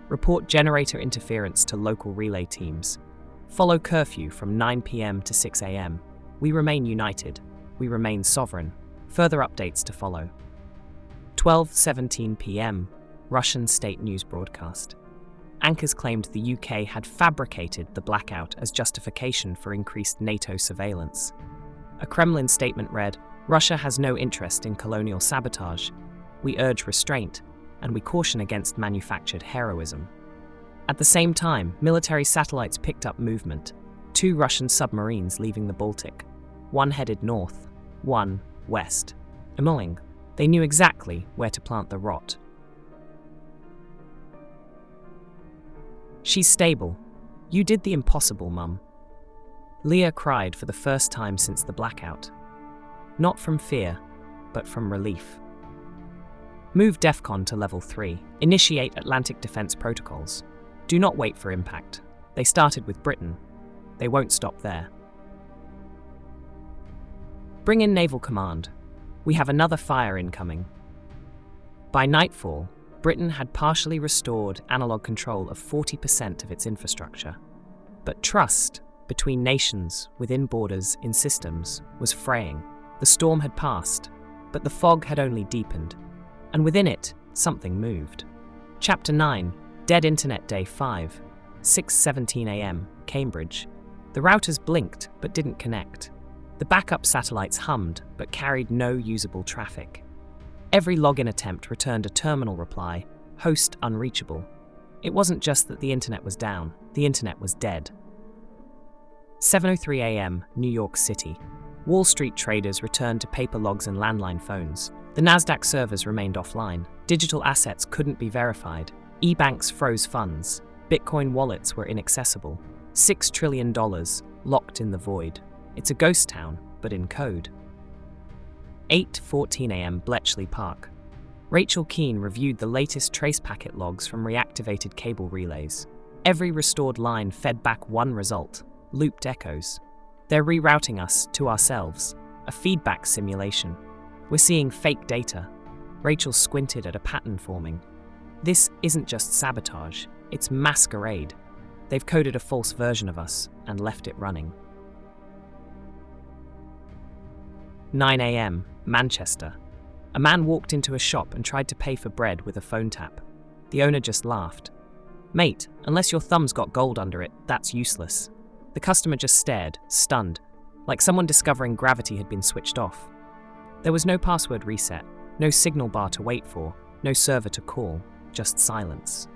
report generator interference to local relay teams, follow curfew from 9 p.m. to 6 a.m. We remain united. We remain sovereign. Further updates to follow. 12:17 p.m. Russian state news broadcast. Anchors claimed the UK had fabricated the blackout as justification for increased NATO surveillance. A Kremlin statement read, Russia has no interest in colonial sabotage. We urge restraint, and we caution against manufactured heroism. At the same time, military satellites picked up movement. 2 Russian submarines leaving the Baltic. One headed north, one west. Annoying. They knew exactly where to plant the rot. She's stable. You did the impossible, Mum. Leah cried for the first time since the blackout. Not from fear, but from relief. Move DEFCON to level 3. Initiate Atlantic Defense Protocols. Do not wait for impact. They started with Britain. They won't stop there. Bring in Naval Command. We have another fire incoming. By nightfall, Britain had partially restored analog control of 40% of its infrastructure. But trust between nations, within borders, in systems, was fraying. The storm had passed, but the fog had only deepened. And within it, something moved. Chapter 9, Dead Internet Day 5, 6:17 a.m., Cambridge. The routers blinked but didn't connect. The backup satellites hummed but carried no usable traffic. Every login attempt returned a terminal reply, host unreachable. It wasn't just that the internet was down, the internet was dead. 7:03 a.m., New York City. Wall Street traders returned to paper logs and landline phones. The Nasdaq servers remained offline. Digital assets couldn't be verified. E-banks froze funds. Bitcoin wallets were inaccessible. $6 trillion locked in the void. It's a ghost town, but in code. 8:14 a.m. Bletchley Park. Rachel Keane reviewed the latest trace packet logs from reactivated cable relays. Every restored line fed back one result: looped echoes. They're rerouting us to ourselves, a feedback simulation. We're seeing fake data. Rachel squinted at a pattern forming. This isn't just sabotage, it's masquerade. They've coded a false version of us and left it running. 9 a.m., Manchester. A man walked into a shop and tried to pay for bread with a phone tap. The owner just laughed. Mate, unless your thumb's got gold under it, that's useless. The customer just stared, stunned, like someone discovering gravity had been switched off. There was no password reset, no signal bar to wait for, no server to call, just silence.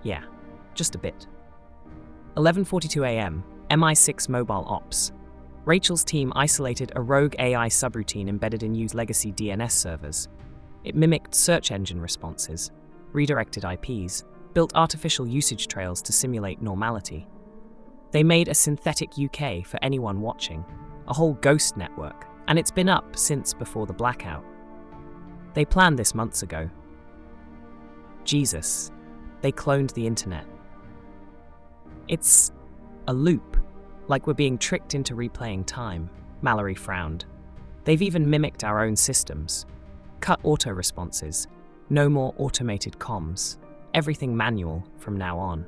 Yeah, just a bit. 11:42 a.m., MI6 Mobile Ops. Rachel's team isolated a rogue AI subroutine embedded in used legacy DNS servers. It mimicked search engine responses, redirected IPs, built artificial usage trails to simulate normality. They made a synthetic UK for anyone watching, a whole ghost network, and it's been up since before the blackout. They planned this months ago. Jesus, they cloned the internet. It's a loop, like we're being tricked into replaying time, Mallory frowned. They've even mimicked our own systems. Cut auto responses, no more automated comms, everything manual from now on.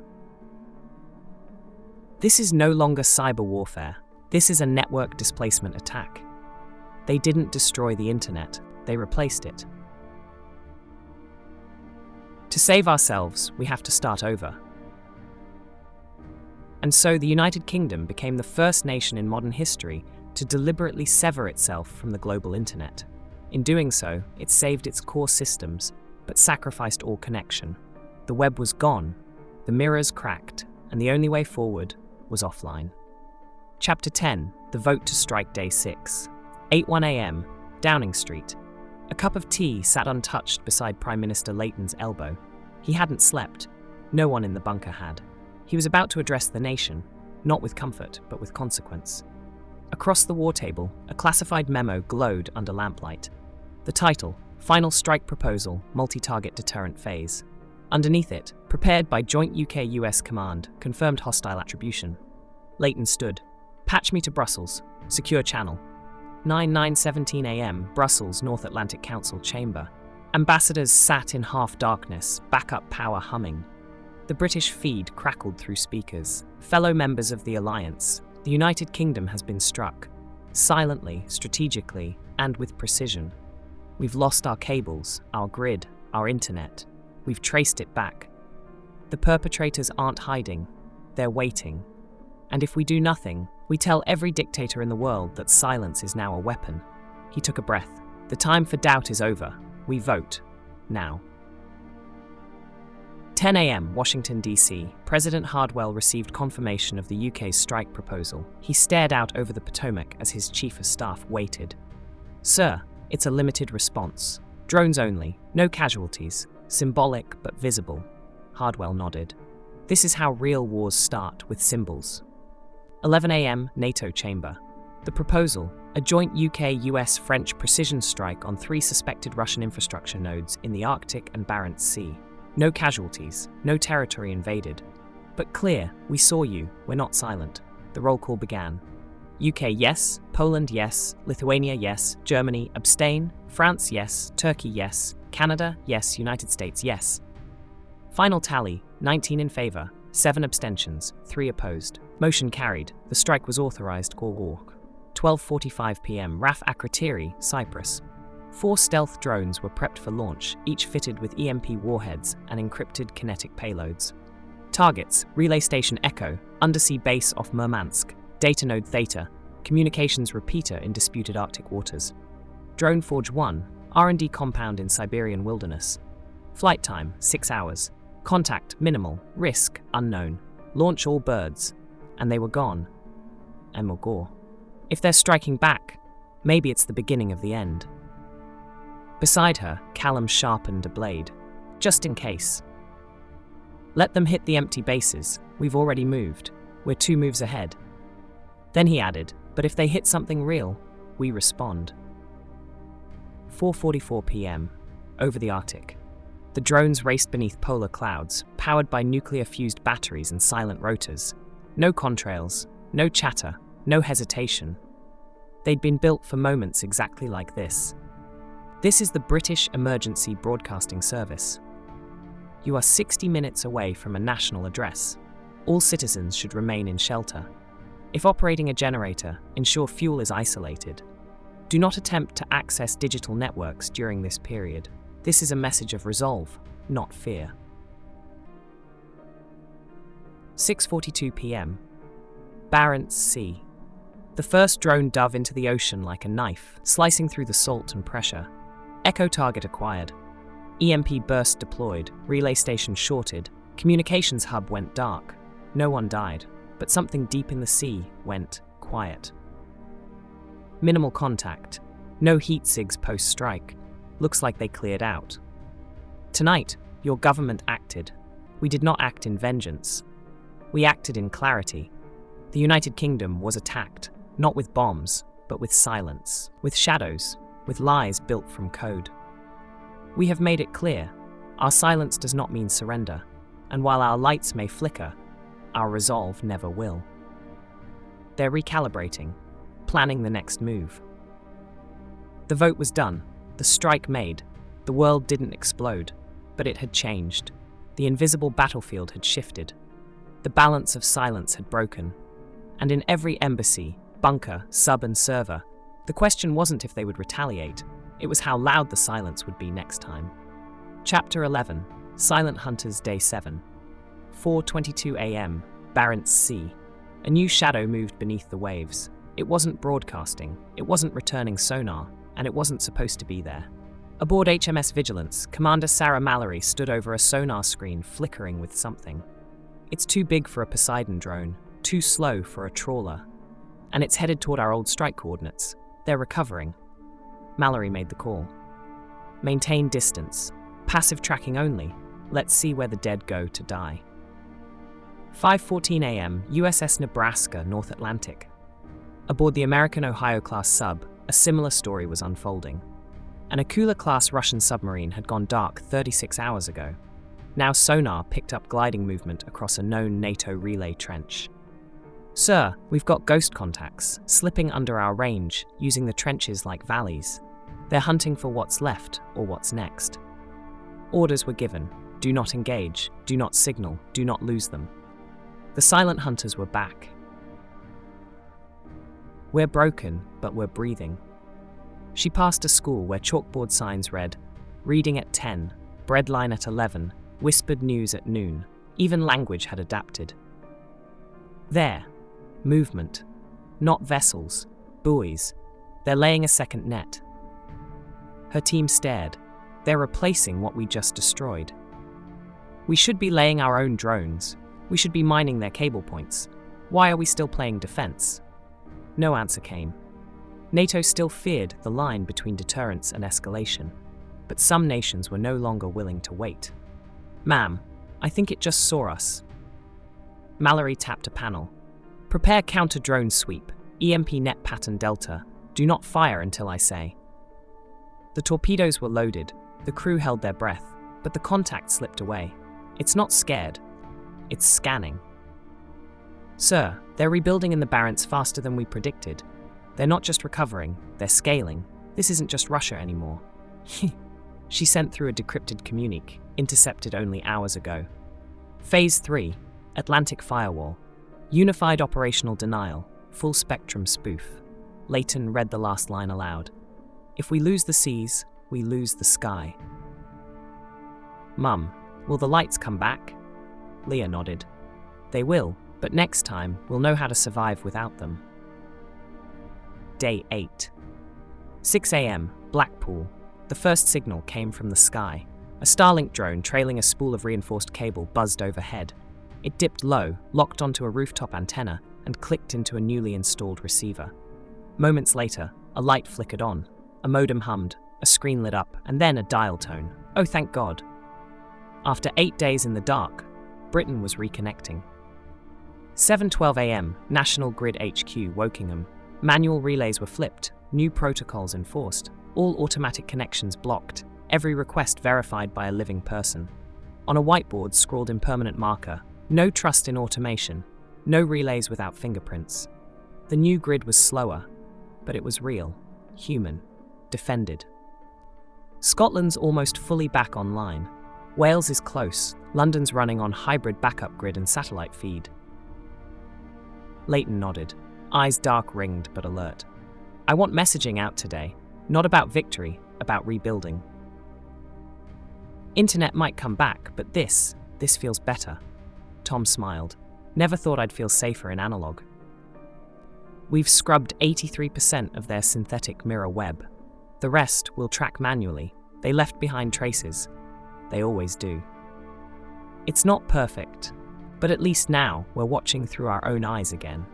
This is no longer cyber warfare, this is a network displacement attack. They didn't destroy the internet, they replaced it. To save ourselves, we have to start over. And so the United Kingdom became the first nation in modern history to deliberately sever itself from the global internet. In doing so, it saved its core systems, but sacrificed all connection. The web was gone, the mirrors cracked, and the only way forward was offline. Chapter 10, The Vote to Strike Day 6. 8:01 a.m., Downing Street. A cup of tea sat untouched beside Prime Minister Leighton's elbow. He hadn't slept. No one in the bunker had. He was about to address the nation, not with comfort, but with consequence. Across the war table, a classified memo glowed under lamplight. The title, Final Strike Proposal, Multi-Target Deterrent Phase. Underneath it, prepared by Joint UK-US Command, confirmed hostile attribution. Leighton stood. Patch me to Brussels. Secure channel. 9:17 a.m., Brussels, North Atlantic Council Chamber. Ambassadors sat in half-darkness, backup power humming. The British feed crackled through speakers. Fellow members of the alliance, the United Kingdom has been struck. Silently, strategically, and with precision. We've lost our cables, our grid, our internet. We've traced it back. The perpetrators aren't hiding. They're waiting. And if we do nothing, we tell every dictator in the world that silence is now a weapon. He took a breath. The time for doubt is over. We vote. Now. 10 a.m., Washington, D.C. President Hardwell received confirmation of the UK's strike proposal. He stared out over the Potomac as his chief of staff waited. Sir, it's a limited response. Drones only, no casualties. Symbolic but visible. Hardwell nodded. This is how real wars start, with symbols. 11 a.m., NATO chamber. The proposal, a joint UK-US-French precision strike on 3 suspected Russian infrastructure nodes in the Arctic and Barents Sea. No casualties, no territory invaded. But clear, we saw you, we're not silent. The roll call began. UK yes, Poland yes, Lithuania yes, Germany abstain, France yes, Turkey yes, Canada yes, United States yes. Final tally, 19 in favour, 7 abstentions, 3 opposed. Motion carried, the strike was authorised. 12:45 p.m. RAF Akrotiri, Cyprus. 4 stealth drones were prepped for launch, each fitted with EMP warheads and encrypted kinetic payloads. Targets, Relay Station Echo, undersea base off Murmansk, data node Theta, communications repeater in disputed Arctic waters. Drone Forge 1, R&D compound in Siberian wilderness. Flight time, 6 hours. Contact, minimal. Risk, unknown. Launch all birds. And they were gone. And Mogor. If they're striking back, maybe it's the beginning of the end. Beside her, Callum sharpened a blade. Just in case. Let them hit the empty bases. We've already moved. We're 2 moves ahead. Then he added, but if they hit something real, we respond. 4:44 p.m. Over the Arctic. The drones raced beneath polar clouds, powered by nuclear-fused batteries and silent rotors. No contrails, no chatter, no hesitation. They'd been built for moments exactly like this. This is the British Emergency Broadcasting Service. You are 60 minutes away from a national address. All citizens should remain in shelter. If operating a generator, ensure fuel is isolated. Do not attempt to access digital networks during this period. This is a message of resolve, not fear. 6:42 p.m. Barents Sea. The first drone dove into the ocean like a knife, slicing through the salt and pressure. Echo target acquired. EMP burst deployed, relay station shorted, communications hub went dark. No one died. but something deep in the sea went quiet. Minimal contact. No heat sigs post-strike. Looks like they cleared out. Tonight, your government acted. We did not act in vengeance. We acted in clarity. The United Kingdom was attacked, not with bombs, but with silence, with shadows, with lies built from code. We have made it clear, our silence does not mean surrender, and while our lights may flicker, our resolve never will. They're recalibrating, planning the next move. The vote was done, the strike made, the world didn't explode, but it had changed. The invisible battlefield had shifted. The balance of silence had broken. And in every embassy, bunker, sub and server, the question wasn't if they would retaliate, it was how loud the silence would be next time. Chapter 11, Silent Hunters Day 7. 4:22 a.m., Barents Sea. A new shadow moved beneath the waves. It wasn't broadcasting, it wasn't returning sonar, and it wasn't supposed to be there. Aboard HMS Vigilance, Commander Sarah Mallory stood over a sonar screen flickering with something. It's too big for a Poseidon drone, too slow for a trawler. And it's headed toward our old strike coordinates. They're recovering. Mallory made the call. Maintain distance. Passive tracking only. Let's see where the dead go to die. 5:14 a.m., USS Nebraska, North Atlantic. Aboard the American Ohio-class sub, a similar story was unfolding. An Akula-class Russian submarine had gone dark 36 hours ago. Now sonar picked up gliding movement across a known NATO relay trench. Sir, we've got ghost contacts, slipping under our range, using the trenches like valleys. They're hunting for what's left or what's next. Orders were given. Do not engage, do not signal, do not lose them. The silent hunters were back. We're broken, but we're breathing. She passed a school where chalkboard signs read, reading at 10, breadline at 11, whispered news at noon. Even language had adapted. There. Movement. Not vessels. Buoys. They're laying a second net. Her team stared. They're replacing what we just destroyed. We should be laying our own drones. We should be mining their cable points. Why are we still playing defense? No answer came. NATO still feared the line between deterrence and escalation, but some nations were no longer willing to wait. Ma'am, I think it just saw us. Mallory tapped a panel. Prepare counter-drone sweep, EMP net pattern delta. Do not fire until I say. The torpedoes were loaded, the crew held their breath, but the contact slipped away. It's not scared, it's scanning. Sir, they're rebuilding in the Barents faster than we predicted. They're not just recovering, they're scaling. This isn't just Russia anymore. She sent through a decrypted communique, intercepted only hours ago. Phase 3, Atlantic Firewall. Unified Operational Denial, Full Spectrum Spoof. Leighton read the last line aloud. If we lose the seas, we lose the sky. Mum, will the lights come back? Leah nodded. They will, but next time we'll know how to survive without them. Day 8. 6 a.m., Blackpool. The first signal came from the sky. A Starlink drone trailing a spool of reinforced cable buzzed overhead. It dipped low, locked onto a rooftop antenna, and clicked into a newly installed receiver. Moments later, a light flickered on. A modem hummed, a screen lit up, and then a dial tone. Oh, thank God. After 8 days in the dark, Britain was reconnecting. 7:12 a.m., National Grid HQ, Wokingham. Manual relays were flipped, new protocols enforced, all automatic connections blocked, every request verified by a living person. On a whiteboard scrawled in permanent marker, no trust in automation, no relays without fingerprints. The new grid was slower, but it was real, human, defended. Scotland's almost fully back online. Wales is close, London's running on hybrid backup grid and satellite feed. Leighton nodded, eyes dark-ringed but alert. I want messaging out today, not about victory, about rebuilding. Internet might come back, but this feels better. Tom smiled. Never thought I'd feel safer in analog. We've scrubbed 83% of their synthetic mirror web. The rest we'll track manually. They left behind traces. They always do. It's not perfect. But at least now, we're watching through our own eyes again.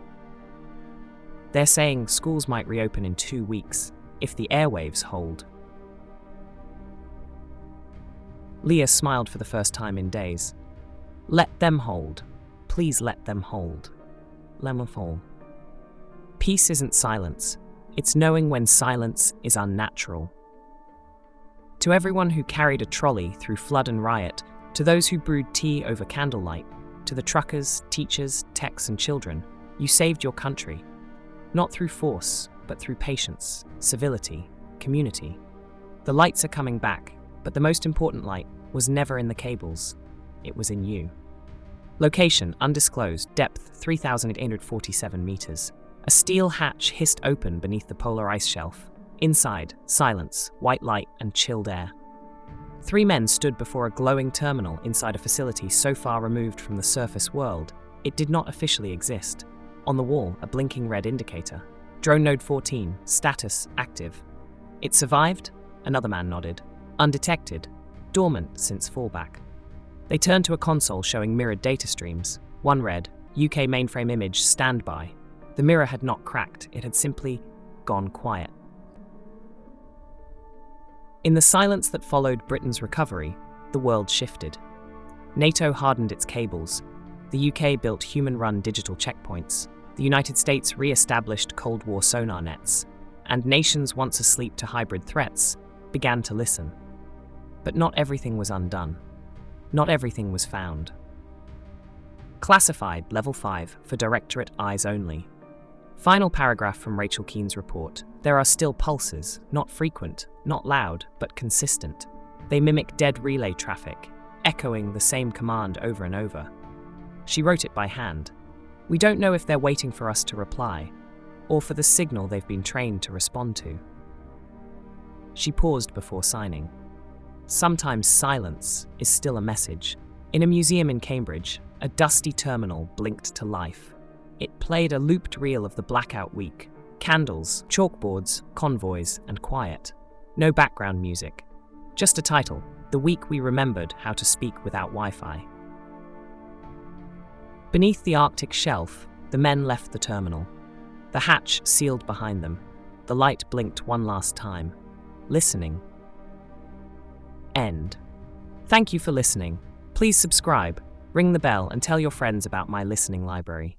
They're saying schools might reopen in 2 weeks, if the airwaves hold. Leah smiled for the first time in days. Let them hold. Please let them hold. Let them hold. Peace isn't silence. It's knowing when silence is unnatural. To everyone who carried a trolley through flood and riot, to those who brewed tea over candlelight, to the truckers, teachers, techs and children, you saved your country. Not through force, but through patience, civility, community. The lights are coming back, but the most important light was never in the cables. It was in you. Location, undisclosed, depth 3,847 meters. A steel hatch hissed open beneath the polar ice shelf. Inside, silence, white light and chilled air. 3 men stood before a glowing terminal inside a facility so far removed from the surface world, it did not officially exist. On the wall, a blinking red indicator. Drone node 14, status active. It survived? Another man nodded. Undetected. Dormant since fallback. They turned to a console showing mirrored data streams. One read, UK mainframe image standby. The mirror had not cracked, it had simply gone quiet. In the silence that followed Britain's recovery, the world shifted. NATO hardened its cables. The UK built human-run digital checkpoints. The United States re-established Cold War sonar nets. And nations once asleep to hybrid threats began to listen. But not everything was undone. Not everything was found. Classified, Level 5, for Directorate Eyes Only. Final paragraph from Rachel Keene's report. There are still pulses, not frequent, not loud, but consistent. They mimic dead relay traffic, echoing the same command over and over. She wrote it by hand. We don't know if they're waiting for us to reply, or for the signal they've been trained to respond to. She paused before signing. Sometimes silence is still a message. In a museum in Cambridge, a dusty terminal blinked to life. It played a looped reel of the blackout week. Candles, chalkboards, convoys, and quiet. No background music. Just a title, The Week We Remembered How to Speak Without Wi-Fi. Beneath the Arctic shelf, the men left the terminal. The hatch sealed behind them. The light blinked one last time. Listening. End. Thank you for listening. Please subscribe, ring the bell, and tell your friends about my listening library.